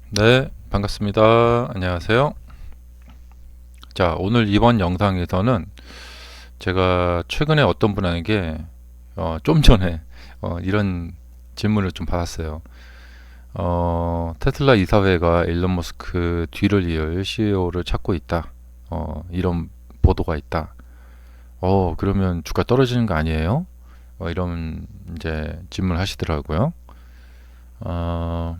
네, 반갑습니다. 안녕하세요. 자, 오늘 이번 영상에서는 제가 최근에 어떤 분에게 좀 전에 이런 질문을 좀 받았어요. 테슬라 이사회가 일론 머스크 뒤를 이을 CEO를 찾고 있다. 이런 보도가 있다. 그러면 주가 떨어지는 거 아니에요? 이런 이제 질문을 하시더라고요. 어,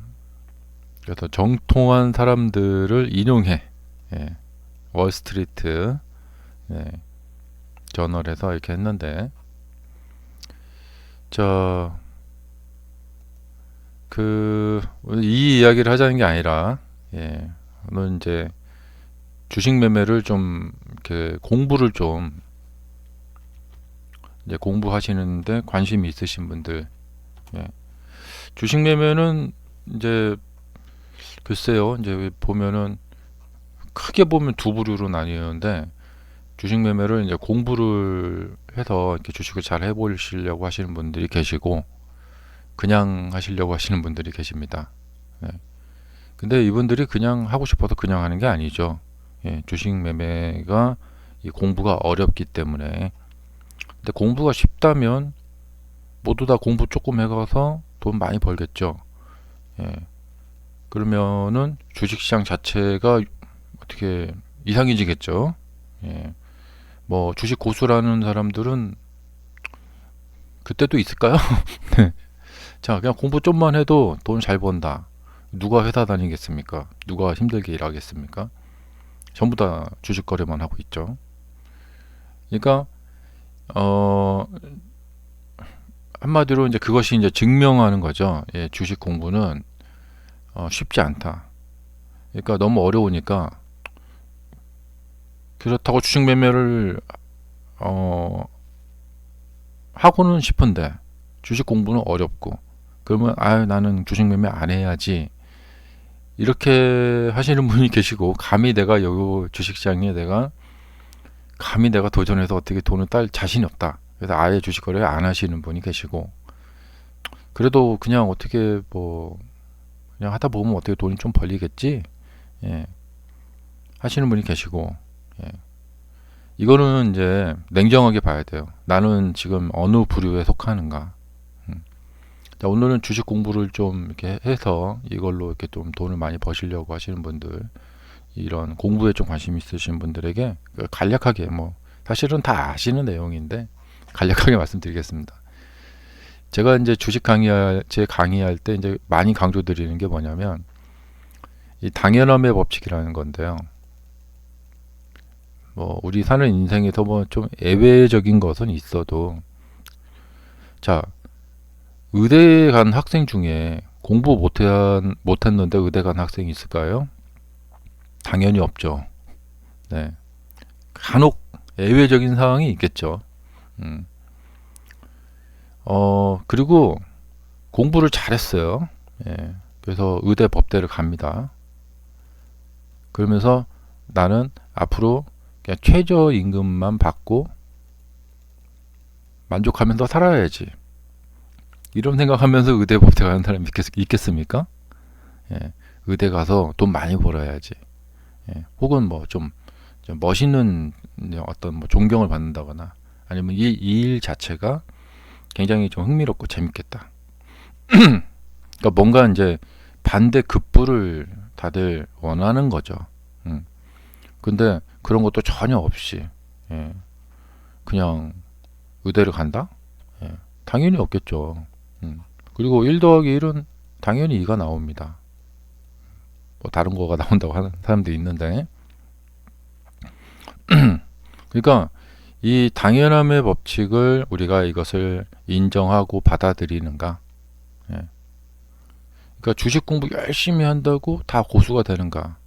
그래서 정통한 사람들을 인용해. 예, 월스트리트 네, 저널에서 이렇게 했는데, 이 이야기를 하자는 게 아니라, 오늘 이제 주식 매매를 좀 이렇게 공부를 좀 이제 공부하시는데 관심이 있으신 분들, 예, 주식 매매는 이제 글쎄요, 이제 보면은 크게 보면 두 부류로 나뉘는데, 주식 매매를 이제 공부를 해서 이렇게 주식을 잘 해보시려고 하시는 분들이 계시고, 그냥 하시려고 하시는 분들이 계십니다. 예. 근데 이분들이 그냥 하고 싶어서 그냥 하는 게 아니죠. 주식 매매가 이 공부가 어렵기 때문에. 근데 공부가 쉽다면 모두 다 공부 조금 해가서 돈 많이 벌겠죠. 예. 그러면은 주식시장 자체가 어떻게 이상해지겠죠. 예. 뭐 주식 고수라는 사람들은 그때도 있을까요? 네. 자, 그냥 공부 좀만 해도 돈 잘 번다. 누가 회사 다니겠습니까? 누가 힘들게 일하겠습니까? 전부 다 주식 거래만 하고 있죠. 그러니까 어 한마디로 이제 그것이 이제 증명하는 거죠. 주식 공부는 쉽지 않다. 그러니까 너무 어려우니까, 그렇다고 주식 매매를 어 하고는 싶은데 주식 공부는 어렵고, 그러면 나는 주식 매매 안 해야지, 이렇게 하시는 분이 계시고, 감히 내가 요 주식시장에 감히 내가 도전해서 어떻게 돈을 딸 자신이 없다, 그래서 아예 주식 거래 안 하시는 분이 계시고, 그래도 그냥 어떻게 뭐 그냥 하다 보면 어떻게 돈이 좀 벌리겠지, 예, 하시는 분이 계시고, 예. 이거는 이제 냉정하게 봐야 돼요. 나는 지금 어느 부류에 속하는가. 음. 자, 오늘은 주식 공부를 좀 이렇게 해서 이걸로 이렇게 좀 돈을 많이 버시려고 하시는 분들, 이런 공부에 좀 관심 있으신 분들에게 간략하게, 뭐 사실은 다 아시는 내용인데 간략하게 말씀드리겠습니다. 제가 이제 제 강의할 때 이제 많이 강조드리는 게 뭐냐면, 이 당연함의 법칙이라는 건데요. 뭐 우리 사는 인생에서 뭐 좀 예외적인 것은 있어도, 자, 의대 간 학생 중에 공부 못했는데 의대 간 학생이 있을까요? 당연히 없죠. 네. 간혹 예외적인 상황이 있겠죠. 음. 그리고 공부를 잘했어요. 예. 그래서 의대 법대를 갑니다. 그러면서 나는 앞으로 그냥 최저임금만 받고 만족하면서 살아야지, 이런 생각하면서 의대 법대 가는 사람이 있겠습니까? 예. 의대 가서 돈 많이 벌어야지. 예. 혹은 뭐 좀 멋있는 어떤 뭐 존경을 받는다거나, 아니면 이 일 자체가 굉장히 좀 흥미롭고 재밌겠다. 그러니까 뭔가 이제 반대 급부를 다들 원하는 거죠. 음. 근데 그런 것도 전혀 없이, 예, 그냥 의대를 간다? 예, 당연히 없겠죠. 그리고 1 더하기 1은 당연히 2가 나옵니다. 뭐 다른 거가 나온다고 하는 사람도 있는데, 그러니까 이 당연함의 법칙을 우리가 이것을 인정하고 받아들이는가? 예. 그러니까 주식 공부 열심히 한다고 다 고수가 되는가?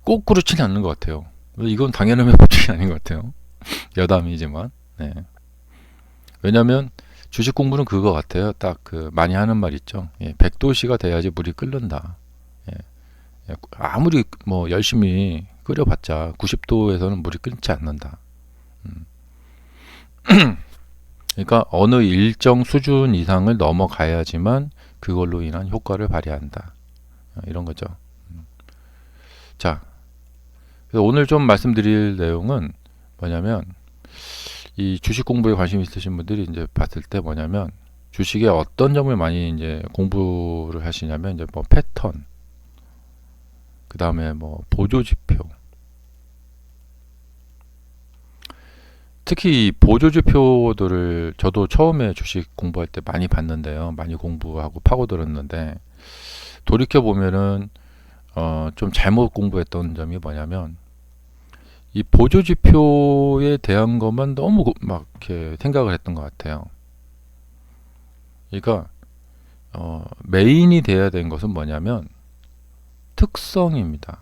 꼭 그렇지는 않는 것 같아요. 이건 당연함의 법칙이 아닌 것 같아요. 여담이지만. 네. 왜냐하면 주식 공부는 그거 같아요. 딱 그 많이 하는 말 있죠. 100도씨가 돼야지 물이 끓는다. 아무리 뭐 열심히 끓여봤자 90도에서는 물이 끓지 않는다. 음. 그러니까 어느 일정 수준 이상을 넘어가야지만 그걸로 인한 효과를 발휘한다. 이런 거죠. 자, 그래서 오늘 좀 말씀드릴 내용은 뭐냐면 이 주식 공부에 관심 있으신 분들이 이제 봤을 때 뭐냐면 주식의 어떤 점을 많이 이제 공부를 하시냐면 이제 뭐 패턴, 그 다음에 뭐 보조 지표. 특히 이 보조 지표들을 저도 처음에 주식 공부할 때 많이 봤는데요. 많이 공부하고 파고들었는데 돌이켜 보면은 좀 잘못 공부했던 점이 뭐냐면 이 보조 지표에 대한 것만 너무 막 이렇게 생각을 했던 것 같아요. 그러니까 메인이 돼야 되는 것은 뭐냐면 특성입니다.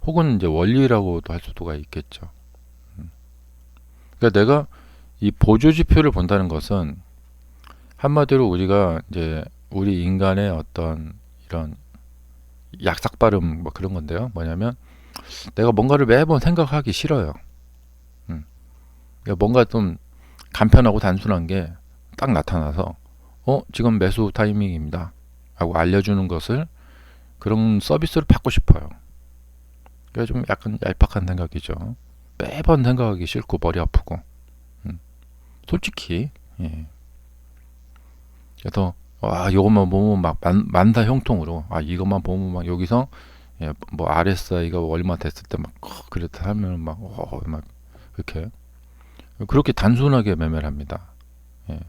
혹은 이제 원리라고도 할 수도가 있겠죠. 그러니까 내가 이 보조 지표를 본다는 것은 한마디로 우리가 이제 우리 인간의 어떤 이런 약삭발음 뭐 그런 건데요. 뭐냐면 내가 뭔가를 매번 생각하기 싫어요. 그러니까 뭔가 좀 간편하고 단순한 게 딱 나타나서 지금 매수 타이밍입니다 하고 알려주는 것을 그런 서비스를 받고 싶어요. 그러니까 좀 약간 얄팍한 생각이죠. 매번 생각하기 싫고 머리 아프고 솔직히 예. 그래서 이것만 보면 막 만사 형통으로 이것만 보면 막 여기서 예, 뭐 RSI가 얼마 됐을 때 막 그렇다 하면 막 이렇게 그렇게 단순하게 매매를 합니다. 예.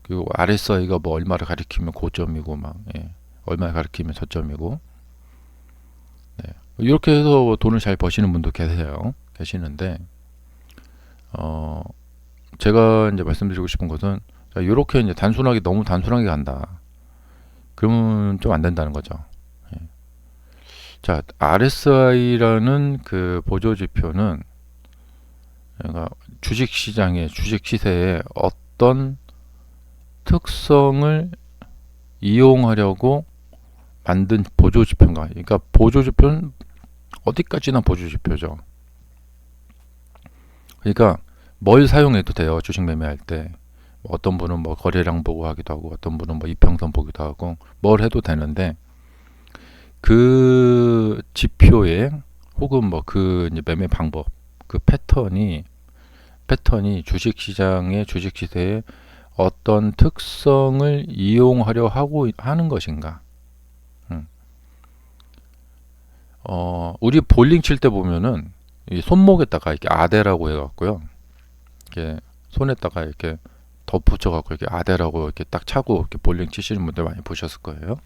그리고 RSI가 뭐 얼마를 가리키면 고점이고 막 얼마를 가리키면 저점이고 이렇게 해서 돈을 잘 버시는 분도 계시는데 제가 이제 말씀드리고 싶은 것은 이렇게 이제 너무 단순하게 간다. 그러면 좀 안 된다는 거죠. 자, RSI라는 그 보조 지표는 그러니까 주식 시장의 주식 시세에 어떤 특성을 이용하려고 만든 보조 지표인가? 그러니까 보조 지표는 어디까지나 보조 지표죠. 그러니까 뭘 사용해도 돼요. 주식 매매할 때. 어떤 분은 뭐 거래량 보고 하기도 하고 어떤 분은 뭐 이평선 보기도 하고 뭘 해도 되는데 그 지표에 혹은 뭐 그 매매 방법 그 패턴이 주식 시장의 주식 시세에 어떤 특성을 이용하려 하는 것인가? 우리 볼링 칠 때 보면은 이 손목에다가 이렇게 아대라고 해갖고요. 이렇게 손에다가 이렇게 덧붙여갖고 이렇게 아대라고 이렇게 딱 차고 이렇게 볼링 치시는 분들 많이 보셨을 거예요.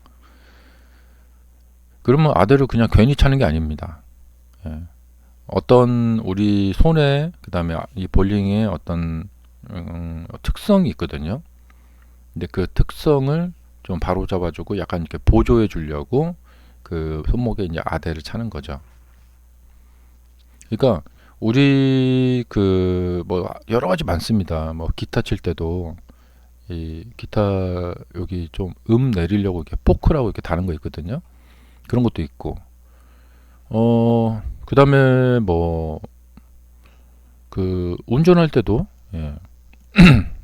그러면 아대를 그냥 괜히 차는 게 아닙니다. 예. 어떤 우리 손에 그다음에 이 볼링의 어떤 특성이 있거든요. 근데 그 특성을 좀 바로 잡아주고 약간 이렇게 보조해 주려고 그 손목에 이제 아대를 차는 거죠. 그러니까 우리 그 뭐 여러 가지 많습니다. 뭐 기타 칠 때도 이 기타 여기 좀 내리려고 이렇게 포크라고 이렇게 다는 거 있거든요. 그런 것도 있고 그다음에 뭐 그 운전할 때도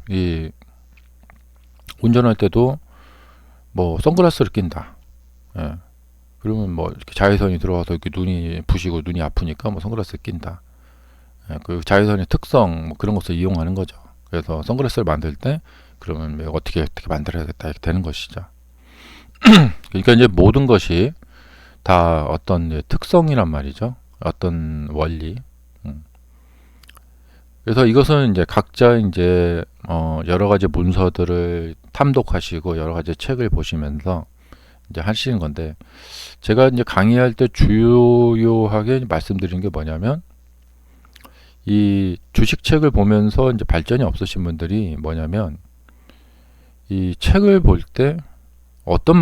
이 운전할 때도 뭐 선글라스를 낀다. 그러면 뭐 이렇게 자외선이 들어와서 이렇게 눈이 부시고 눈이 아프니까 뭐 선글라스를 낀다. 그 자외선의 특성 뭐 그런 것을 이용하는 거죠. 그래서 선글라스를 만들 때 그러면 어떻게 만들어야겠다 이렇게 되는 것이죠. 그러니까 이제 모든 것이 다 어떤 특성이란 말이죠. 어떤 원리. 그래서 이것은 이제 각자 이제 여러 가지 문서들을 탐독하시고 여러 가지 책을 보시면서 이제 하시는 건데 제가 이제 강의할 때 주요하게 말씀드린 게 뭐냐면 이 주식책을 보면서 이제 발전이 없으신 분들이 뭐냐면 이 책을 볼 때 어떤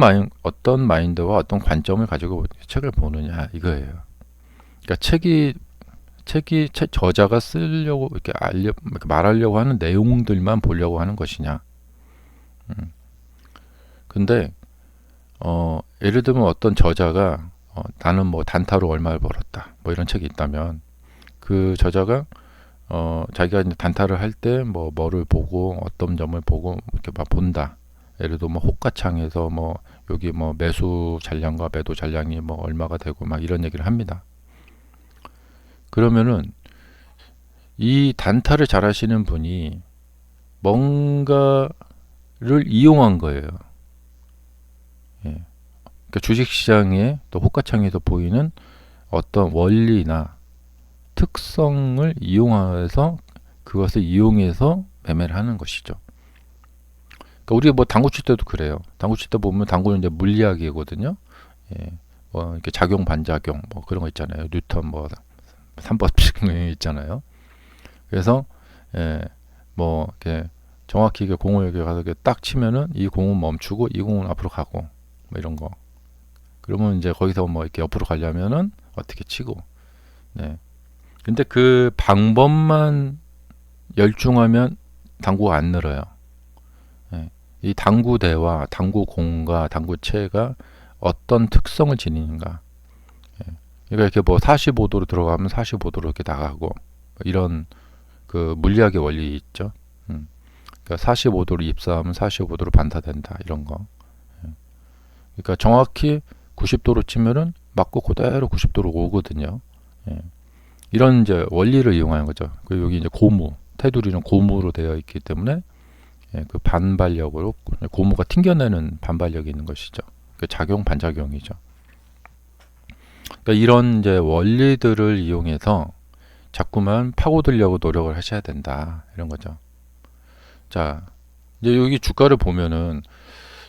마인드와 어떤 관점을 가지고 책을 보느냐 이거예요. 그러니까 책이 저자가 쓰려고 이렇게 말하려고 하는 내용들만 보려고 하는 것이냐. 근데 예를 들면 어떤 저자가 나는 뭐 단타로 얼마를 벌었다 뭐 이런 책이 있다면 그 저자가 자기가 이제 단타를 할 때 뭐를 보고 어떤 점을 보고 이렇게 막 본다. 예를 들어 뭐 호가창에서 뭐 여기 뭐 매수 잔량과 매도 잔량이 뭐 얼마가 되고 막 이런 얘기를 합니다. 그러면은 이 단타를 잘 하시는 분이 뭔가를 이용한 거예요. 예. 그러니까 주식시장에 또 호가창에서 보이는 어떤 원리나 특성을 이용해서 그것을 이용해서 매매를 하는 것이죠. 그러니까 우리 뭐 당구 칠 때도 그래요. 당구 칠 때 보면 당구는 이제 물리학이거든요. 예. 뭐 이렇게 작용 반작용 뭐 그런 거 있잖아요. 뉴턴 뭐 3법칙 있잖아요. 그래서 예. 뭐 이렇게 정확히 이게 공을 이렇게 가서 이렇게 딱 치면은 이 공은 멈추고 이 공은 앞으로 가고 뭐 이런 거. 그러면 이제 거기서 뭐 이렇게 옆으로 가려면은 어떻게 치고. 네. 근데 그 방법만 열중하면 당구가 안 늘어요. 예. 이 당구대와 당구공과 당구채가 어떤 특성을 지니는가. 예. 그러니까 이렇게 뭐 45도로 들어가면 45도로 이렇게 나가고 이런 그 물리학의 원리 있죠. 그러니까 45도로 입사하면 45도로 반사된다 이런 거. 예. 그러니까 정확히 90도로 치면은 맞고 그대로 90도로 오거든요. 예. 이런 이제 원리를 이용하는 거죠. 그리고 여기 이제 고무, 테두리는 고무로 되어 있기 때문에 예, 그 반발력으로 고무가 튕겨내는 반발력이 있는 것이죠. 그 작용 반작용이죠. 그러니까 이런 이제 원리들을 이용해서 자꾸만 파고들려고 노력을 하셔야 된다 이런 거죠. 자, 이제 여기 주가를 보면은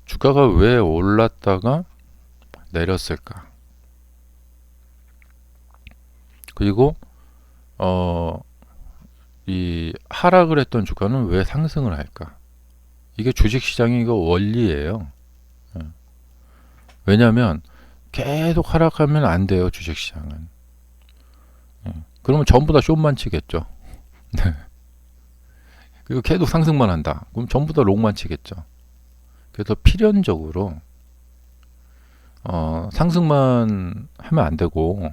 주가가 왜 올랐다가 내렸을까? 그리고 이 하락을 했던 주가는 왜 상승을 할까? 이게 주식시장의 이거 원리예요. 예. 왜냐하면 계속 하락하면 안 돼요, 주식시장은. 예. 그러면 전부 다 숏만 치겠죠. 네. 그리고 계속 상승만 한다. 그럼 전부 다 롱만 치겠죠. 그래서 필연적으로 상승만 하면 안 되고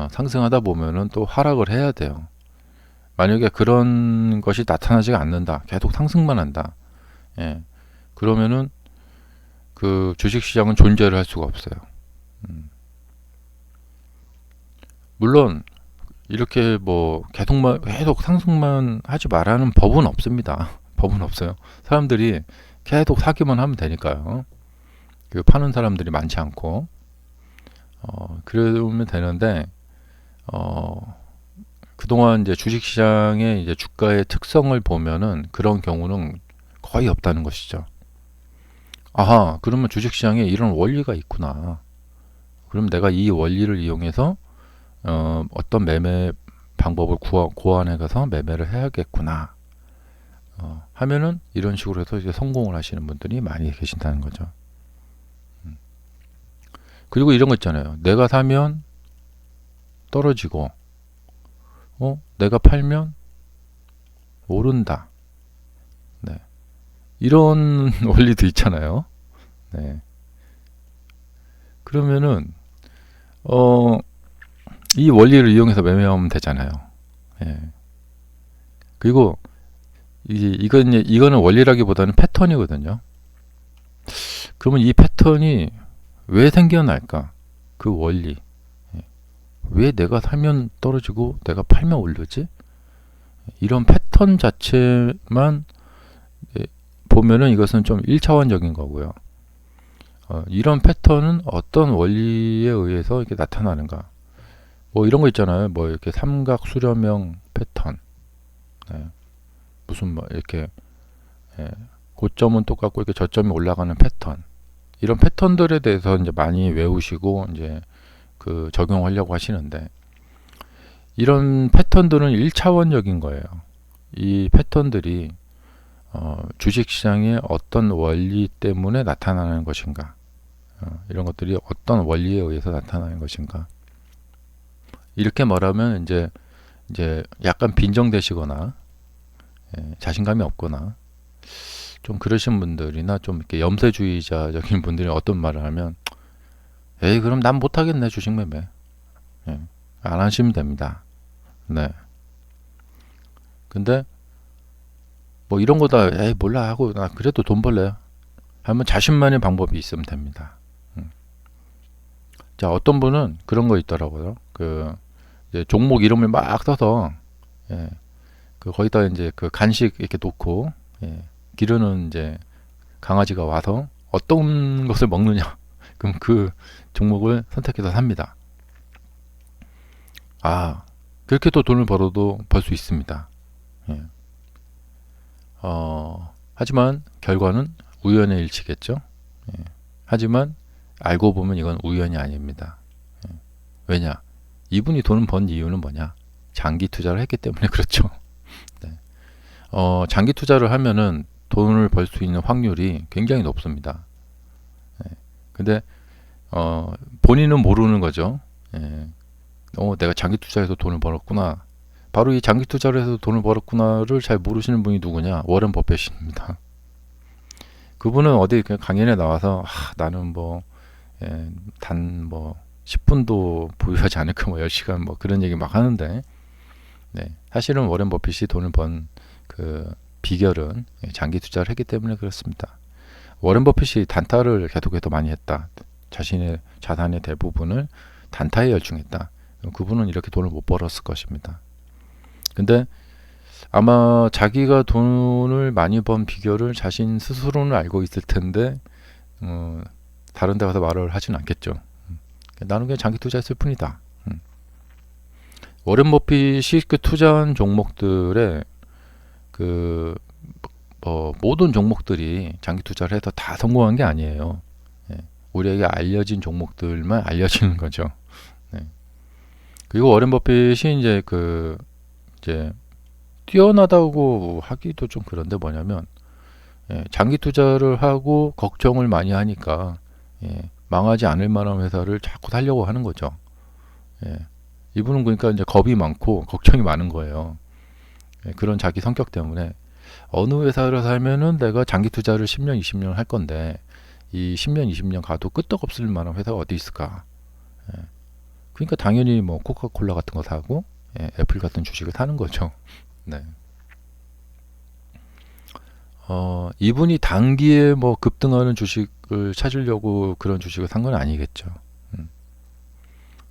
상승하다 보면은 또 하락을 해야 돼요. 만약에 그런 것이 나타나지가 않는다. 계속 상승만 한다. 예. 그러면은 그 주식시장은 존재를 할 수가 없어요. 물론 이렇게 뭐 계속 상승만 하지 말라는 법은 없습니다. 법은 없어요. 사람들이 계속 사기만 하면 되니까요. 그 파는 사람들이 많지 않고 그러면 되는데 그동안 이제 주식시장의 이제 주가의 특성을 보면은 그런 경우는 거의 없다는 것이죠. 아하, 그러면 주식시장에 이런 원리가 있구나. 그럼 내가 이 원리를 이용해서 어떤 매매 방법을 고안해 가서 매매를 해야겠구나. 하면은 이런 식으로 해서 이제 성공을 하시는 분들이 많이 계신다는 거죠. 그리고 이런 거 있잖아요. 내가 사면 떨어지고, 내가 팔면 오른다. 네. 이런 원리도 있잖아요. 네. 그러면은, 이 원리를 이용해서 매매하면 되잖아요. 예. 그리고 이거는 원리라기보다는 패턴이거든요. 그러면 이 패턴이 왜 생겨날까? 그 원리. 예. 왜 내가 사면 떨어지고 내가 팔면 오르지? 이런 패턴 자체만 보면은 이것은 좀 1차원적인 거고요. 이런 패턴은 어떤 원리에 의해서 이렇게 나타나는가? 뭐 이런 거 있잖아요. 뭐 이렇게 삼각 수렴형 패턴. 네. 무슨 뭐 이렇게 고점은 똑같고 이렇게 저점이 올라가는 패턴. 이런 패턴들에 대해서 이제 많이 외우시고 이제 그 적용하려고 하시는데 이런 패턴들은 1차원적인 거예요. 이 패턴들이 주식시장의 어떤 원리 때문에 나타나는 것인가? 이런 것들이 어떤 원리에 의해서 나타나는 것인가? 이렇게 말하면 이제 약간 빈정되시거나 자신감이 없거나 좀 그러신 분들이나 좀 이렇게 염세주의자적인 분들이 어떤 말을 하면 에이 그럼 난 못하겠네 주식 매매 안 하시면 됩니다. 네. 근데 뭐 이런 거다 에이 몰라 하고 나 그래도 돈 벌래 하면 자신만의 방법이 있으면 됩니다. 자, 어떤 분은 그런 거 있더라고요. 이제 종목 이름을 막 써서, 예, 거기다 이제 간식 이렇게 놓고, 예, 기르는 이제 강아지가 와서 어떤 것을 먹느냐. 그럼 그 종목을 선택해서 삽니다. 아, 그렇게 또 돈을 벌어도 벌 수 있습니다. 예. 하지만 결과는 우연의 일치겠죠. 예. 하지만 알고 보면 이건 우연이 아닙니다. 예. 왜냐? 이분이 돈을 번 이유는 뭐냐? 장기 투자를 했기 때문에 그렇죠. 네. 장기 투자를 하면은 돈을 벌 수 있는 확률이 굉장히 높습니다. 예. 근데 본인은 모르는 거죠. 예. 내가 장기 투자해서 돈을 벌었구나. 바로 이 장기 투자를 해서 돈을 벌었구나를 잘 모르시는 분이 누구냐? 워런 버핏입니다. 그분은 어디 강연에 나와서 나는 단 10분도 보유하지 않을까 10시간 그런 얘기 막 하는데, 네, 사실은 워런 버핏이 돈을 번 그 비결은 장기 투자를 했기 때문에 그렇습니다. 워런 버핏이 단타를 계속해서 많이 했다. 자신의 자산의 대부분을 단타에 열중했다. 그분은 이렇게 돈을 못 벌었을 것입니다. 근데 아마 자기가 돈을 많이 번 비결을 자신 스스로는 알고 있을 텐데 다른 데 가서 말을 하진 않겠죠. 나는 그냥 장기 투자했을 뿐이다. 워런 버핏이 투자한 종목들의 모든 종목들이 장기 투자를 해서 다 성공한 게 아니에요. 예, 우리에게 알려진 종목들만 알려지는 거죠. 네. 그리고 워런 버핏이 이제 뛰어나다고 하기도 좀 그런데 뭐냐면, 장기 투자를 하고 걱정을 많이 하니까 망하지 않을 만한 회사를 자꾸 살려고 하는 거죠. 이분은 그러니까 이제 겁이 많고 걱정이 많은 거예요. 그런 자기 성격 때문에 어느 회사를 살면은 내가 장기 투자를 10년, 20년 할 건데 이 10년, 20년 가도 끄떡없을 만한 회사가 어디 있을까? 그러니까 당연히 코카콜라 같은 거 사고 애플 같은 주식을 사는 거죠. 네. 이분이 단기에 급등하는 주식을 찾으려고 그런 주식을 산 건 아니겠죠.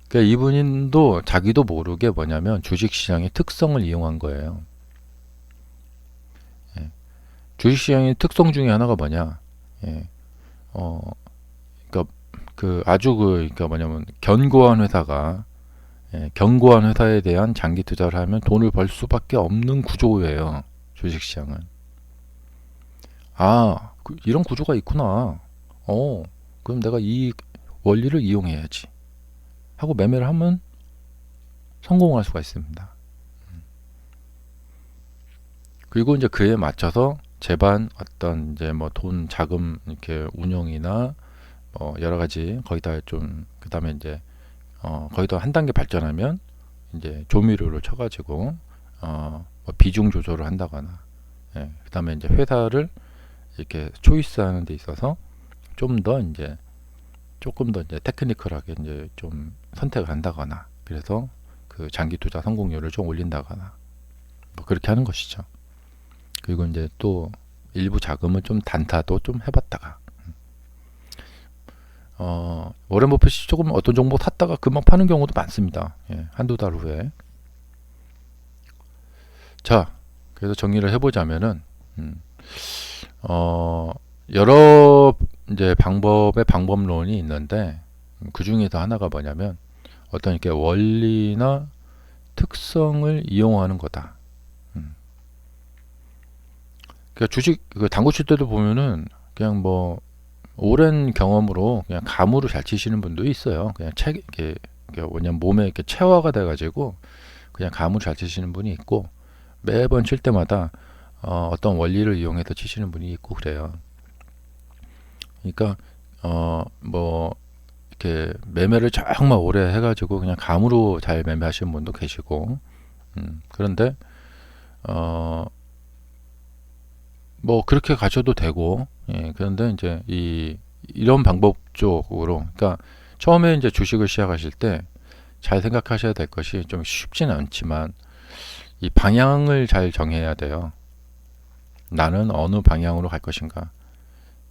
그러니까 이분도 자기도 모르게 뭐냐면 주식시장의 특성을 이용한 거예요. 주식시장의 특성 중에 하나가 뭐냐? 그러니까 그러니까 뭐냐면 견고한 회사가 견고한 회사에 대한 장기 투자를 하면 돈을 벌 수밖에 없는 구조예요. 주식시장은. 이런 구조가 있구나. 그럼 내가 이 원리를 이용해야지 하고 매매를 하면 성공할 수가 있습니다. 그리고 이제 그에 맞춰서 제반 어떤 이제 돈 자금 이렇게 운용이나 여러 가지 거기다 좀 그다음에 이제 거기다 한 단계 발전하면 이제 조미료를 쳐가지고 비중 조절을 한다거나, 그다음에 이제 회사를 이렇게 초이스하는 데 있어서 조금 더 이제 테크니컬하게 이제 좀 선택을 한다거나, 그래서 그 장기 투자 성공률을 좀 올린다거나 그렇게 하는 것이죠. 그리고 이제 또 일부 자금을 좀 단타도 좀 해봤다가 워런 버핏이 조금 어떤 종목 샀다가 금방 파는 경우도 많습니다. 한두 달 후에. 자, 그래서 정리를 해보자면은 여러 이제 방법론이 있는데 그 중에서 하나가 뭐냐면 어떤 이렇게 원리나 특성을 이용하는 거다. 그러니까 주식 당구 칠 때도 보면은 그냥 오랜 경험으로 그냥 감으로 잘 치시는 분도 있어요. 그냥 이게 뭐냐면 몸에 이렇게 체화가 돼가지고 그냥 감으로 잘 치시는 분이 있고, 매번 칠 때마다 어떤 원리를 이용해서 치시는 분이 있고 그래요. 그러니까 이렇게 매매를 정말 오래 해가지고 그냥 감으로 잘 매매하시는 분도 계시고, 그런데 그렇게 가셔도 되고, 그런데 이제 이런 방법 쪽으로, 그러니까 처음에 이제 주식을 시작하실 때 잘 생각하셔야 될 것이, 좀 쉽지는 않지만 이 방향을 잘 정해야 돼요. 나는 어느 방향으로 갈 것인가.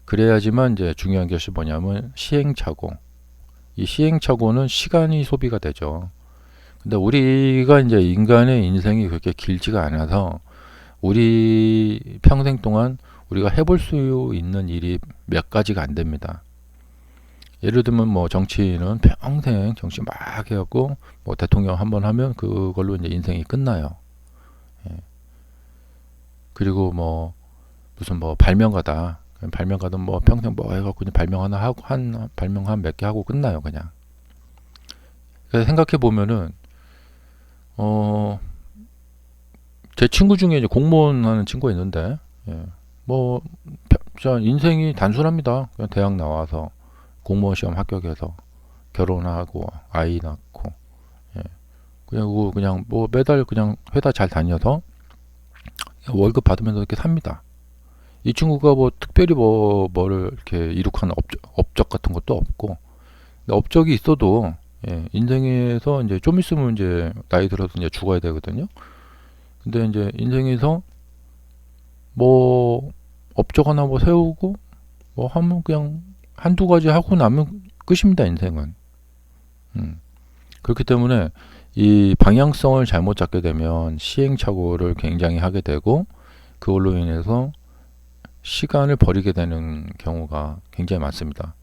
그래야지만 이제 중요한 것이 뭐냐면 시행착오. 이 시행착오는 시간이 소비가 되죠. 근데 우리가 이제 인간의 인생이 그렇게 길지가 않아서 우리 평생 동안 우리가 해볼 수 있는 일이 몇 가지가 안 됩니다. 예를 들면 뭐 정치인은 평생 정치 막 해갖고 뭐 대통령 한번 하면 그걸로 이제 인생이 끝나요. 예. 그리고 뭐 무슨 뭐 발명가든 뭐 평생 뭐 해갖고 그냥 발명 하나 하고 발명 한 몇 개 하고 끝나요 그냥. 그래서 생각해 보면은 제 친구 중에 이제 공무원 하는 친구가 있는데, 예, 뭐, 진짜 인생이 단순합니다. 그냥 대학 나와서 공무원 시험 합격해서 결혼하고 아이 낳고, 예, 그냥 뭐 매달 그냥 회사 잘 다녀서 월급 받으면서 이렇게 삽니다. 이 친구가 뭐 특별히 뭐를 이렇게 이룩한 업적 같은 것도 없고, 근데 업적이 있어도 예, 인생에서 이제 좀 있으면 이제 나이 들어서 이제 죽어야 되거든요. 근데 이제 인생에서 뭐 업적 하나 뭐 세우고 뭐 하면 그냥 한두 가지 하고 나면 끝입니다 인생은. 그렇기 때문에 이 방향성을 잘못 잡게 되면 시행착오를 굉장히 하게 되고 그걸로 인해서 시간을 버리게 되는 경우가 굉장히 많습니다.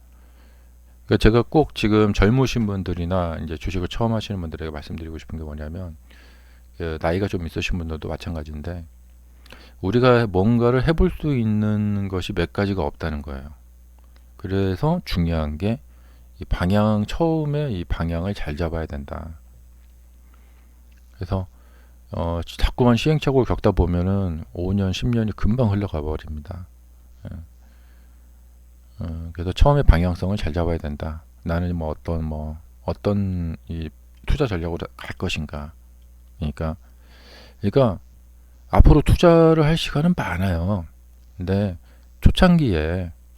그러니까 제가 꼭 지금 젊으신 분들이나 이제 주식을 처음 하시는 분들에게 말씀드리고 싶은 게 뭐냐면 나이가 좀 있으신 분들도 마찬가지인데 우리가 뭔가를 해볼 수 있는 것이 몇 가지가 없다는 거예요. 그래서 중요한 게 이 처음에 이 방향을 잘 잡아야 된다. 그래서 자꾸만 시행착오를 겪다 보면은 5년, 10년이 금방 흘러가 버립니다. 그래서 처음에 방향성을 잘 잡아야 된다. 나는 뭐 어떤 이 투자 전략으로 갈 것인가. 그러니까 앞으로 투자를 할 시간은 많아요. 근데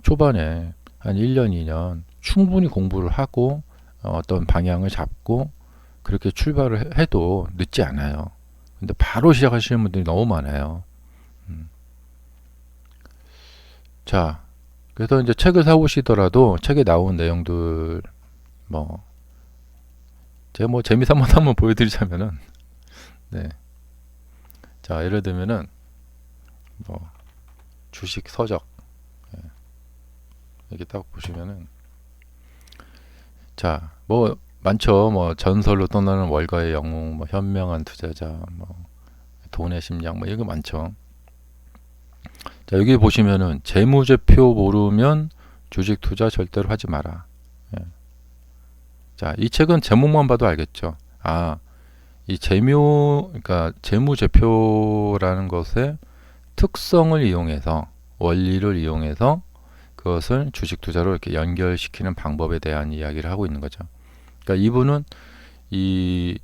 초반에 한 1년, 2년 충분히 공부를 하고 어떤 방향을 잡고 그렇게 출발을 해도 늦지 않아요. 근데 바로 시작하시는 분들이 너무 많아요. 자, 그래서 이제 책을 사오시더라도 책에 나온 내용들 제가 뭐 재미삼아 한번 보여드리자면은 네. 자, 예를 들면은 주식 서적 이렇게 딱 보시면은 자, 뭐 많죠. 뭐 전설로 떠나는 월가의 영웅, 뭐 현명한 투자자, 뭐 돈의 심리학, 뭐 이거 많죠. 자, 여기 보시면은 재무제표 모르면 주식 투자 절대로 하지 마라. 예. 자, 이 책은 제목만 봐도 알겠죠. 이 그러니까 재무제표라는 것의 특성을 이용해서 원리를 이용해서 그것을 주식 투자로 이렇게 연결시키는 방법에 대한 이야기를 하고 있는 거죠. 그러니까 이분은 이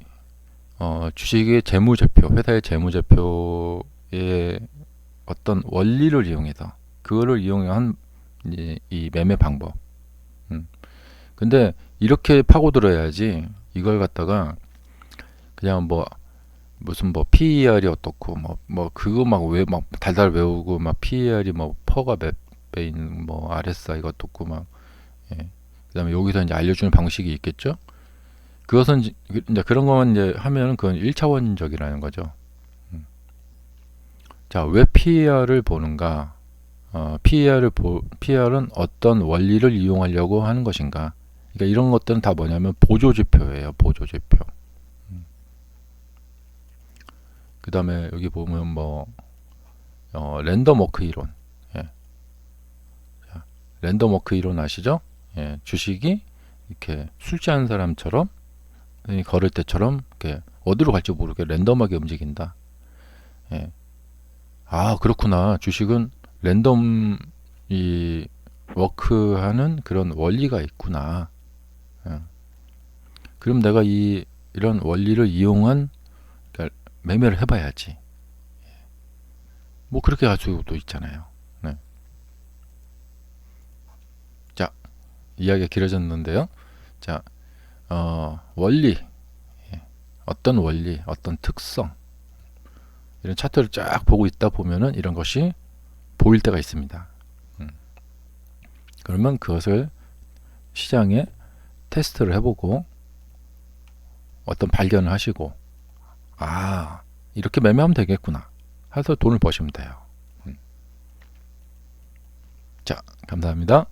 주식의 재무제표, 회사의 재무제표의 어떤 원리를 이용해서 그거를 이용한 이 매매 방법. 근데 이렇게 파고들어야지 이걸 갖다가 그냥 무슨 PER이 어떻고 그거 막 달달 외우고 막 PER이 퍼가 몇 배인 RSI가 어떻고 예. 그다음에 여기서 이제 알려주는 방식이 있겠죠. 그것은 이제 그런 것만 이제 하면은 그건 1차원적이라는 거죠. 자, 왜 PER을 보는가? PER은 어떤 원리를 이용하려고 하는 것인가? 그러니까 이런 것들은 다 뭐냐면 보조지표예요. 보조지표. 그 다음에 여기 보면 랜덤 워크 이론. 예. 자, 랜덤 워크 이론 아시죠? 예, 주식이 이렇게 술 취한 사람처럼 걸을 때처럼 이렇게 어디로 갈지 모르게 랜덤하게 움직인다. 예. 그렇구나. 주식은 랜덤 이 워크하는 그런 원리가 있구나. 예. 그럼 내가 이런 원리를 이용한 매매를 해봐야지. 뭐 그렇게 할 수도 있잖아요. 네. 자, 이야기가 길어졌는데요. 자, 원리, 어떤 원리, 어떤 특성 이런 차트를 쫙 보고 있다 보면은 이런 것이 보일 때가 있습니다. 그러면 그것을 시장에 테스트를 해보고 어떤 발견을 하시고, 아, 이렇게 매매하면 되겠구나 해서 돈을 버시면 돼요. 자, 감사합니다.